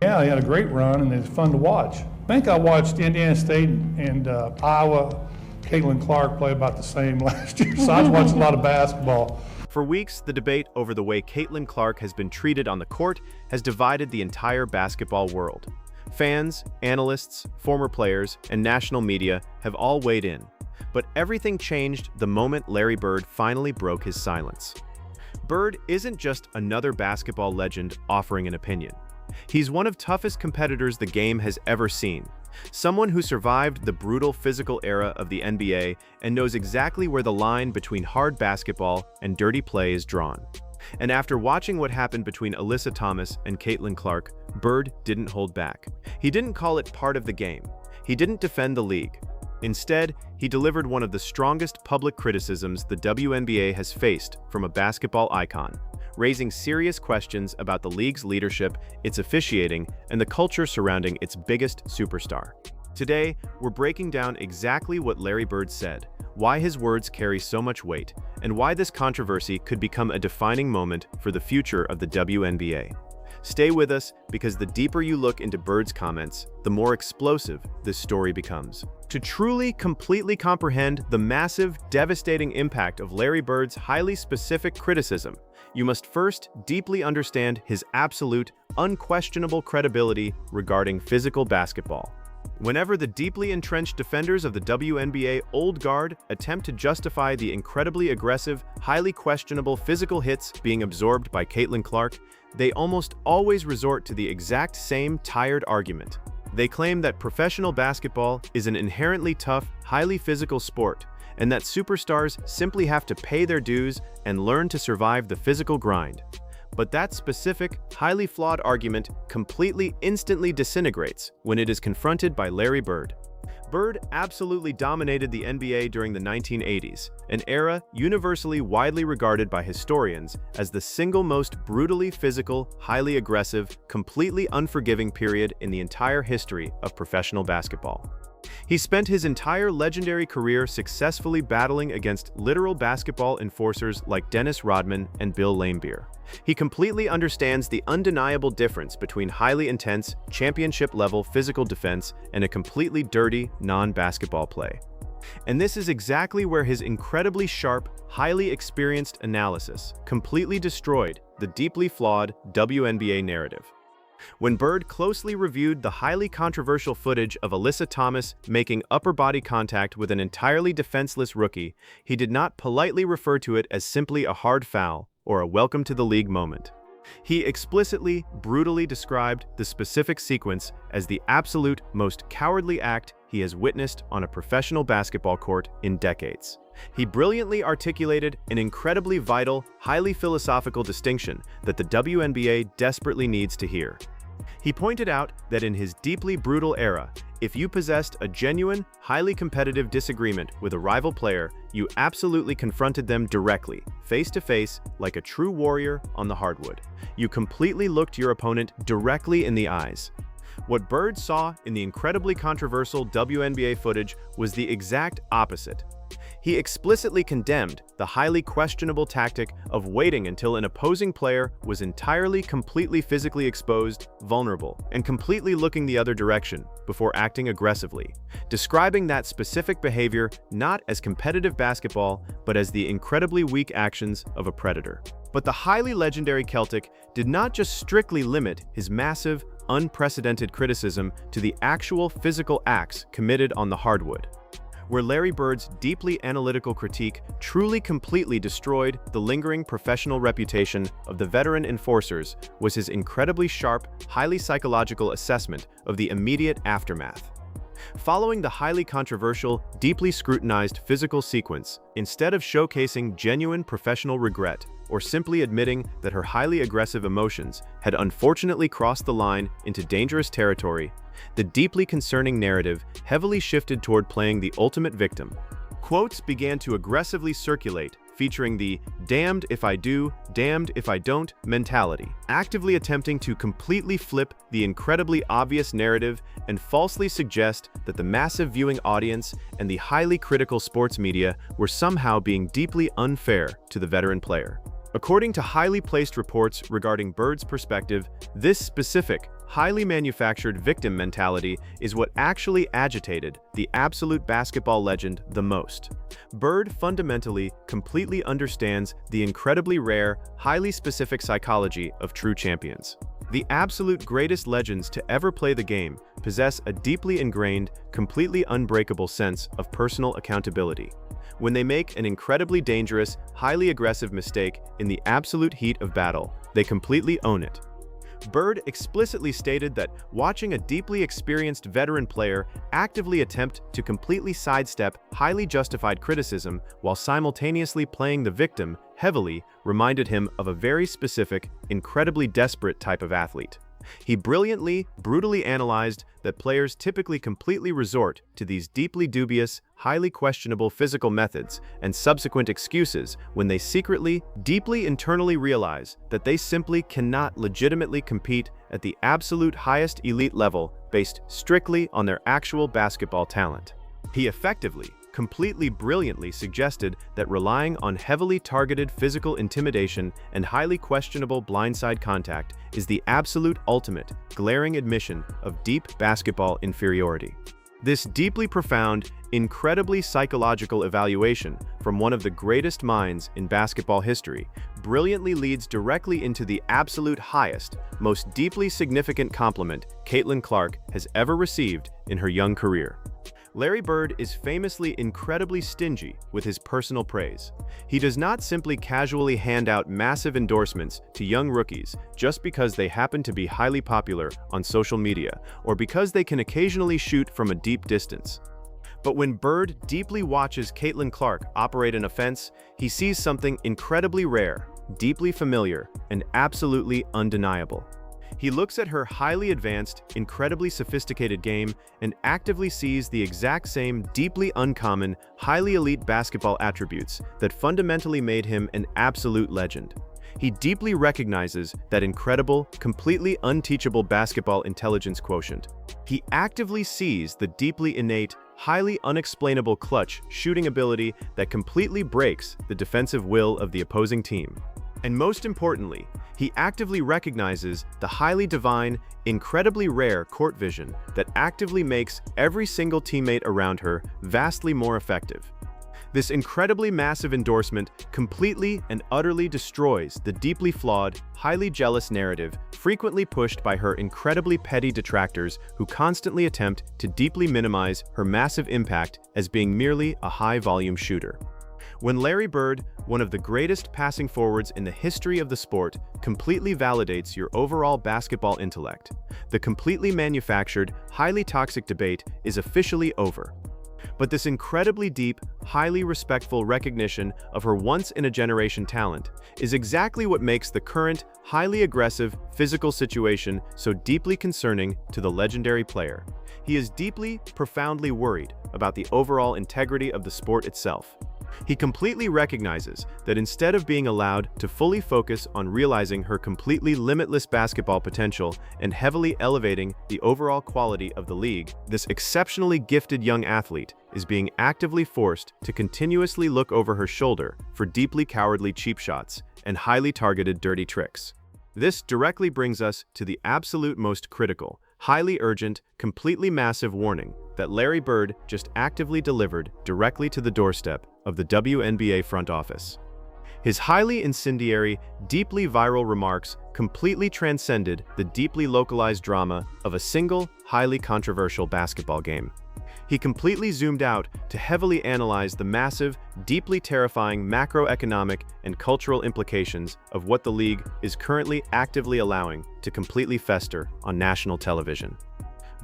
Yeah, he had a great run, and it's fun to watch. I think I watched Indiana State and Iowa, Caitlin Clark play about the same last year, so I was watching a lot of basketball. For weeks, the debate over the way Caitlin Clark has been treated on the court has divided the entire basketball world. Fans, analysts, former players, and national media have all weighed in. But everything changed the moment Larry Bird finally broke his silence. Bird isn't just another basketball legend offering an opinion. He's one of the toughest competitors the game has ever seen. Someone who survived the brutal physical era of the NBA and knows exactly where the line between hard basketball and dirty play is drawn. And after watching what happened between Alyssa Thomas and Caitlin Clark, Bird didn't hold back. He didn't call it part of the game. He didn't defend the league. Instead, he delivered one of the strongest public criticisms the WNBA has faced from a basketball icon, raising serious questions about the league's leadership, its officiating, and the culture surrounding its biggest superstar. Today, we're breaking down exactly what Larry Bird said, why his words carry so much weight, and why this controversy could become a defining moment for the future of the WNBA. Stay with us, because the deeper you look into Bird's comments, the more explosive this story becomes. To truly, completely comprehend the massive, devastating impact of Larry Bird's highly specific criticism, you must first deeply understand his absolute, unquestionable credibility regarding physical basketball. Whenever the deeply entrenched defenders of the WNBA old guard attempt to justify the incredibly aggressive, highly questionable physical hits being absorbed by Caitlin Clark, they almost always resort to the exact same tired argument. They claim that professional basketball is an inherently tough, highly physical sport, and that superstars simply have to pay their dues and learn to survive the physical grind. But that specific, highly flawed argument completely instantly disintegrates when it is confronted by Larry Bird. Bird absolutely dominated the NBA during the 1980s, an era universally widely regarded by historians as the single most brutally physical, highly aggressive, completely unforgiving period in the entire history of professional basketball. He spent his entire legendary career successfully battling against literal basketball enforcers like Dennis Rodman and Bill Laimbeer. He completely understands the undeniable difference between highly intense, championship-level physical defense and a completely dirty, non-basketball play. And this is exactly where his incredibly sharp, highly experienced analysis completely destroyed the deeply flawed WNBA narrative. When Bird closely reviewed the highly controversial footage of Alyssa Thomas making upper body contact with an entirely defenseless rookie, he did not politely refer to it as simply a hard foul or a welcome to the league moment. He explicitly, brutally described the specific sequence as the absolute most cowardly act he has witnessed on a professional basketball court in decades. He brilliantly articulated an incredibly vital, highly philosophical distinction that the WNBA desperately needs to hear. He pointed out that in his deeply brutal era, if you possessed a genuine, highly competitive disagreement with a rival player, you absolutely confronted them directly, face to face, like a true warrior on the hardwood. You completely looked your opponent directly in the eyes. What Bird saw in the incredibly controversial WNBA footage was the exact opposite. He explicitly condemned the highly questionable tactic of waiting until an opposing player was entirely, completely physically exposed, vulnerable, and completely looking the other direction before acting aggressively, describing that specific behavior not as competitive basketball, but as the incredibly weak actions of a predator. But the highly legendary Celtic did not just strictly limit his massive, unprecedented criticism to the actual physical acts committed on the hardwood. Where Larry Bird's deeply analytical critique truly completely destroyed the lingering professional reputation of the veteran enforcers was his incredibly sharp, highly psychological assessment of the immediate aftermath. Following the highly controversial, deeply scrutinized physical sequence, instead of showcasing genuine professional regret or simply admitting that her highly aggressive emotions had unfortunately crossed the line into dangerous territory, the deeply concerning narrative heavily shifted toward playing the ultimate victim. Quotes began to aggressively circulate, featuring the "damned if I do, damned if I don't" mentality, actively attempting to completely flip the incredibly obvious narrative and falsely suggest that the massive viewing audience and the highly critical sports media were somehow being deeply unfair to the veteran player. According to highly placed reports regarding Bird's perspective, this specific, highly manufactured victim mentality is what actually agitated the absolute basketball legend the most. Bird fundamentally completely understands the incredibly rare, highly specific psychology of true champions. The absolute greatest legends to ever play the game possess a deeply ingrained, completely unbreakable sense of personal accountability. When they make an incredibly dangerous, highly aggressive mistake in the absolute heat of battle, they completely own it. Bird explicitly stated that watching a deeply experienced veteran player actively attempt to completely sidestep highly justified criticism while simultaneously playing the victim heavily reminded him of a very specific, incredibly desperate type of athlete. He brilliantly, brutally analyzed that players typically completely resort to these deeply dubious, highly questionable physical methods and subsequent excuses when they secretly, deeply internally realize that they simply cannot legitimately compete at the absolute highest elite level based strictly on their actual basketball talent. He effectively, completely brilliantly suggested that relying on heavily targeted physical intimidation and highly questionable blindside contact is the absolute ultimate, glaring admission of deep basketball inferiority. This deeply profound, incredibly psychological evaluation from one of the greatest minds in basketball history brilliantly leads directly into the absolute highest, most deeply significant compliment Caitlin Clark has ever received in her young career. Larry Bird is famously incredibly stingy with his personal praise. He does not simply casually hand out massive endorsements to young rookies just because they happen to be highly popular on social media or because they can occasionally shoot from a deep distance. But when Bird deeply watches Caitlin Clark operate an offense, he sees something incredibly rare, deeply familiar, and absolutely undeniable. He looks at her highly advanced, incredibly sophisticated game and actively sees the exact same deeply uncommon, highly elite basketball attributes that fundamentally made him an absolute legend. He deeply recognizes that incredible, completely unteachable basketball intelligence quotient. He actively sees the deeply innate, highly unexplainable clutch shooting ability that completely breaks the defensive will of the opposing team. And most importantly, he actively recognizes the highly divine, incredibly rare court vision that actively makes every single teammate around her vastly more effective. This incredibly massive endorsement completely and utterly destroys the deeply flawed, highly jealous narrative frequently pushed by her incredibly petty detractors who constantly attempt to deeply minimize her massive impact as being merely a high-volume shooter. When Larry Bird, one of the greatest passing forwards in the history of the sport, completely validates your overall basketball intellect, the completely manufactured, highly toxic debate is officially over. But this incredibly deep, highly respectful recognition of her once-in-a-generation talent is exactly what makes the current, highly aggressive, physical situation so deeply concerning to the legendary player. He is deeply, profoundly worried about the overall integrity of the sport itself. He completely recognizes that instead of being allowed to fully focus on realizing her completely limitless basketball potential and heavily elevating the overall quality of the league, this exceptionally gifted young athlete is being actively forced to continuously look over her shoulder for deeply cowardly cheap shots and highly targeted dirty tricks. This directly brings us to the absolute most critical, highly urgent, completely massive warning that Larry Bird just actively delivered directly to the doorstep of the WNBA front office. His highly incendiary, deeply viral remarks completely transcended the deeply localized drama of a single, highly controversial basketball game. He completely zoomed out to heavily analyze the massive, deeply terrifying macroeconomic and cultural implications of what the league is currently actively allowing to completely fester on national television.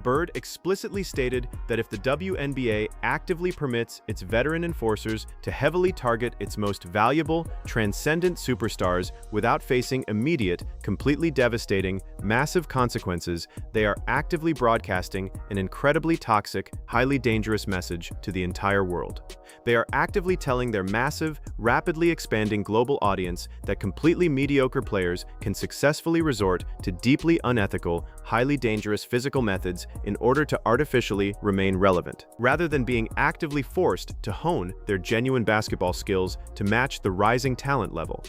Bird explicitly stated that if the WNBA actively permits its veteran enforcers to heavily target its most valuable, transcendent superstars without facing immediate, completely devastating, massive consequences, they are actively broadcasting an incredibly toxic, highly dangerous message to the entire world. They are actively telling their massive, rapidly expanding global audience that completely mediocre players can successfully resort to deeply unethical, highly dangerous physical methods in order to artificially remain relevant, rather than being actively forced to hone their genuine basketball skills to match the rising talent level.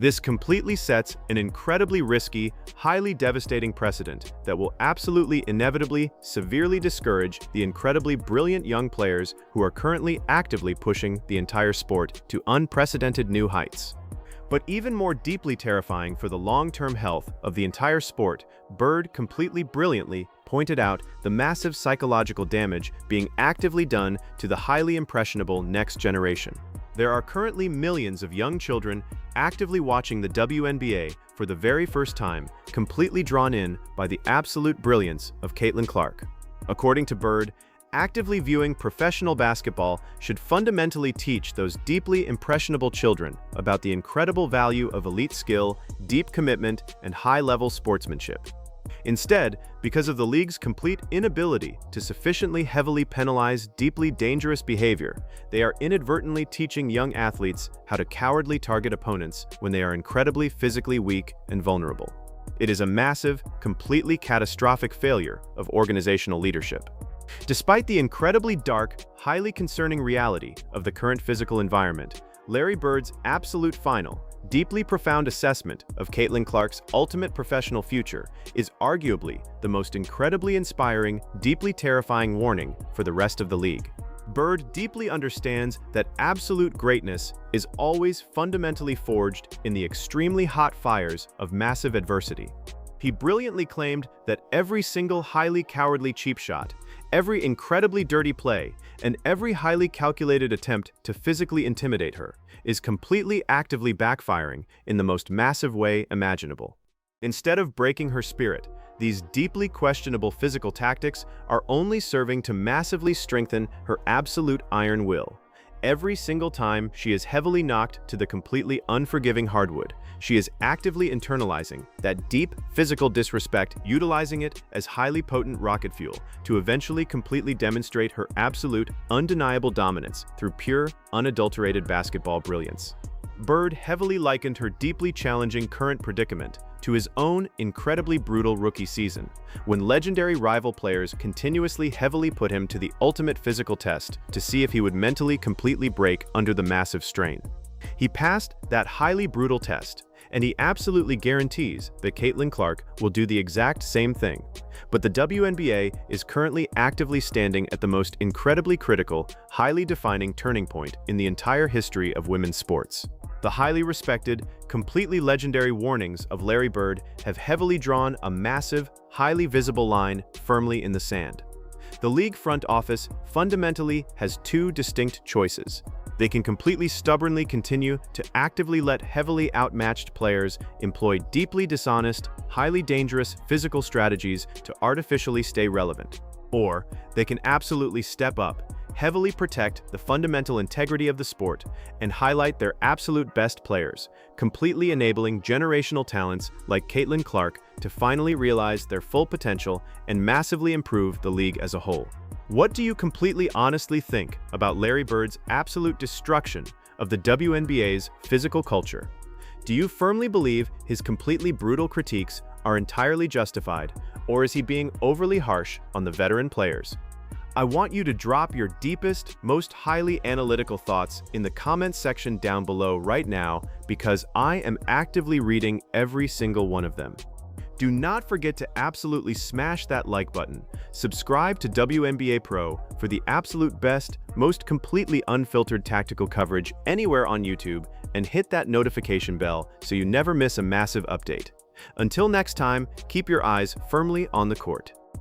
This completely sets an incredibly risky, highly devastating precedent that will absolutely inevitably severely discourage the incredibly brilliant young players who are currently actively pushing the entire sport to unprecedented new heights. But even more deeply terrifying for the long-term health of the entire sport, Bird completely brilliantly pointed out the massive psychological damage being actively done to the highly impressionable next generation. There are currently millions of young children actively watching the WNBA for the very first time, completely drawn in by the absolute brilliance of Caitlin Clark. According to Bird, actively viewing professional basketball should fundamentally teach those deeply impressionable children about the incredible value of elite skill, deep commitment, and high-level sportsmanship. Instead, because of the league's complete inability to sufficiently heavily penalize deeply dangerous behavior, they are inadvertently teaching young athletes how to cowardly target opponents when they are incredibly physically weak and vulnerable. It is a massive, completely catastrophic failure of organizational leadership. Despite the incredibly dark, highly concerning reality of the current physical environment, Larry Bird's absolute final, deeply profound assessment of Caitlin Clark's ultimate professional future is arguably the most incredibly inspiring, deeply terrifying warning for the rest of the league. Bird deeply understands that absolute greatness is always fundamentally forged in the extremely hot fires of massive adversity. He brilliantly claimed that every single highly cowardly cheap shot, every incredibly dirty play, and every highly calculated attempt to physically intimidate her is completely actively backfiring in the most massive way imaginable. Instead of breaking her spirit, these deeply questionable physical tactics are only serving to massively strengthen her absolute iron will. Every single time she is heavily knocked to the completely unforgiving hardwood, she is actively internalizing that deep physical disrespect, utilizing it as highly potent rocket fuel to eventually completely demonstrate her absolute, undeniable dominance through pure, unadulterated basketball brilliance. Bird heavily likened her deeply challenging current predicament to his own incredibly brutal rookie season, when legendary rival players continuously heavily put him to the ultimate physical test to see if he would mentally completely break under the massive strain. He passed that highly brutal test, and he absolutely guarantees that Caitlin Clark will do the exact same thing. But the WNBA is currently actively standing at the most incredibly critical, highly defining turning point in the entire history of women's sports. The highly respected, completely legendary warnings of Larry Bird have heavily drawn a massive, highly visible line firmly in the sand. The league front office fundamentally has two distinct choices. They can completely stubbornly continue to actively let heavily outmatched players employ deeply dishonest, highly dangerous physical strategies to artificially stay relevant. Or they can absolutely step up, heavily protect the fundamental integrity of the sport, and highlight their absolute best players, completely enabling generational talents like Caitlin Clark to finally realize their full potential and massively improve the league as a whole. What do you completely honestly think about Larry Bird's absolute destruction of the WNBA's physical culture? Do you firmly believe his completely brutal critiques are entirely justified, or is he being overly harsh on the veteran players? I want you to drop your deepest, most highly analytical thoughts in the comments section down below right now, because I am actively reading every single one of them. Do not forget to absolutely smash that like button, subscribe to WNBA Pro for the absolute best, most completely unfiltered tactical coverage anywhere on YouTube, and hit that notification bell so you never miss a massive update. Until next time, keep your eyes firmly on the court.